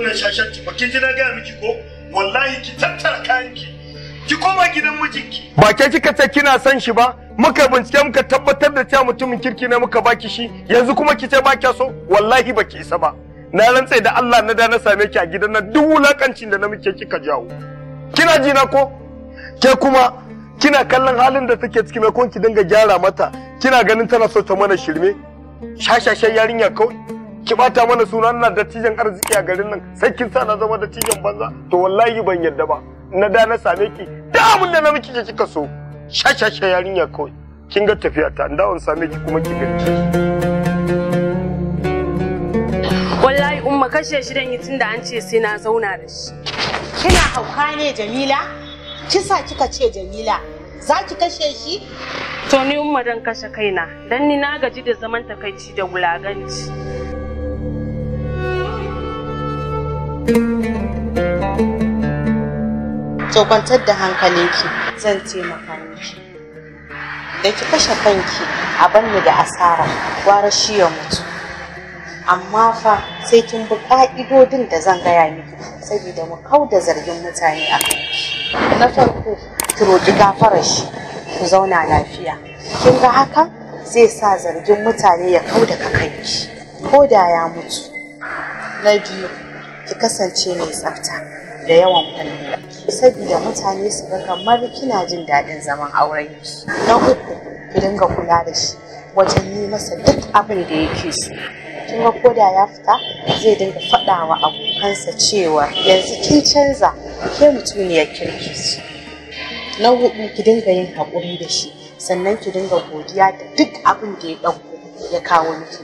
wannan shashanci ba kin ji na ga miki ko wallahi ki tattara kayanki ki koma gidan mijinki. Ba ke kika ce kina son shi ba? Muka bincike muka tabbatar da cewa mutumin kirki ne muka baki shi, yanzu kuma ki ce ba kya so? Wallahi ba ki isa ba. Na rantse da Allah na da na same ki a gidan nan duk wulakancin da na muke kika jawo. Kina ji na ko? Ke kuma kina kallon halin da take ciki mai kon ki dinga gyara mata. Kina ganin tana so ta mana shirme? Shashashen yarinya kawai. Ki bata mana suna na dattijan arziki a garin nan sai kin sa na zama dattijan banza. To wallahi ban yadda ba. Na da na same ki da abin da na miki kika so. Shashashen yarinya kawai. Kin ga tafiya ta ndawon same ki kuma ki gani. Wallahi umma kashe shi dan yi tunda an ce sai na zauna da shi. Kina hauka ne Jamila? Kisa kika ce Jamila. Za ki kashe shi? To ni umma dan kashe kaina dan ni na gaji da zaman takaici da wulaganci. To kwantar da hankalinki zan taimaka miki. Da ki kashe kanki a banni da asara gwara shi ya mutu. Amma fa sai kin bi ka'idodin da zan gaya miki saboda mu kauda zargin mutane a kanki. Na farko ki roƙi gafarar shi ku zauna lafiya. Kin ga haka zai sa zargin mutane ya kauda kanki ko da ya mutu. Na biyu ki kasance mai tsafta da yawan kwalliya saboda mutane su ga kamar kina jin daɗin zaman auren ki. Na uku ki dinga kula da shi wajen yi masa duk abin da yake so. Kin ga koda ya fita zai dinga faɗa wa abokansa cewa yanzu kin canza ke mutuniyar kirki ce. Na hudu ki dinga yin haƙuri da shi sannan ki dinga godiya da duk abin da ya ɗauko ya kawo miki.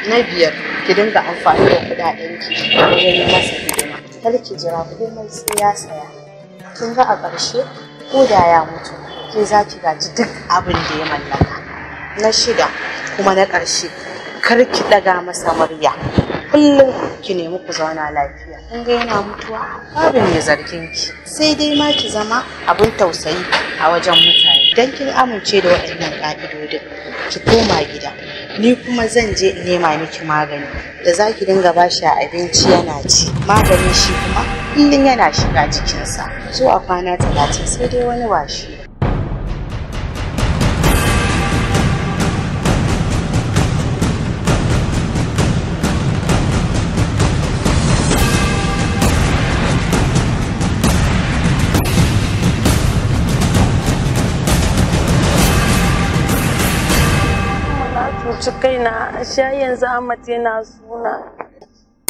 Na biyar ki dinga amfani da kuɗaɗen ki wajen yi masa hidima. Kar ki jira komai sai ya saya. Kin ga a ƙarshe ko da ya mutu ke za ki gaji duk abin da ya mallaka. Na shida kuma na ƙarshe kar ki ɗaga masa murya. Kullum ki nemi ku zauna lafiya. Kin ga yana mutuwa babu mai zargin ki. Sai dai ma ki zama abin tausayi a wajen mutane. Dan kin amince da waɗannan ƙa'idodin ki koma gida. Ni kuma zan je in nema miki magani da za ki dinga bashi a abinci yana ci. Maganin shi kuma kullum yana shiga jikinsa. Zuwa kwana 30 sai dai wani washi. Cuci kaina a sha yanzu Ahmad yana suna.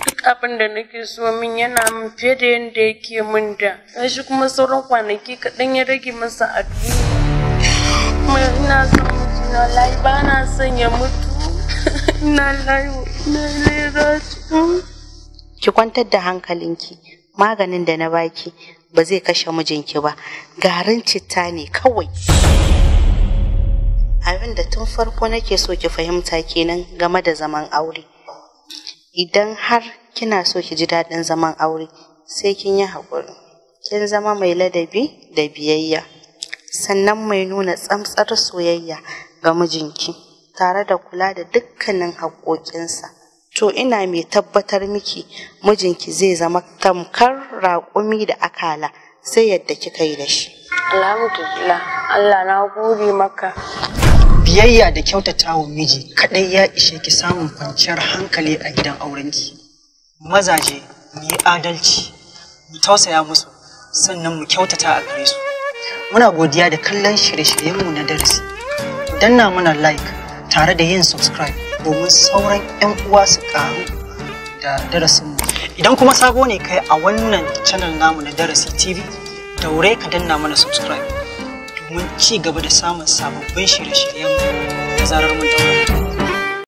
Duk abin da nake so min yana min fiye da yadda yake min da. Shi kuma sauran kwanaki kaɗan ya rage masa a duniya. Kuma ina son mijina wallahi ba na son ya mutu. Ina layo na lera. Ki kwantar da hankalinki. Maganin da na baki ba zai kashe mijinki ba. Garin citta ne kawai. Abin da tun farko nake so ki fahimta kenan game da zaman aure. Idan har kina so ki ji daɗin zaman aure sai kin yi haƙuri. Kin zama mai ladabi da biyayya. Sannan mai nuna tsantsar soyayya ga mijinki tare da kula da dukkanin haƙoƙinsa. To ina mai tabbatar miki mijinki zai zama tamkar raƙumi da akala sai yadda kika yi da shi. Alhamdulillah, Allah na gode maka. Biyayya da kyautatawa miji kadai ya ishe ki samun kwanciyar hankali a gidan aurenki. Mazaje mu yi adalci, mu tausaya musu, sannan mu kyautata a gare su. Muna godiya da kallon shirye-shiryenmu na darasi. Danna mana like tare da yin subscribe domin sauran 'yan uwa su karu da darasinmu. Idan kuma sabo ne kai a wannan channel namu na Darasi TV, daure ka danna mana subscribe domin ci gaba da samun sababbin shirye-shiryen da zarar mun daura.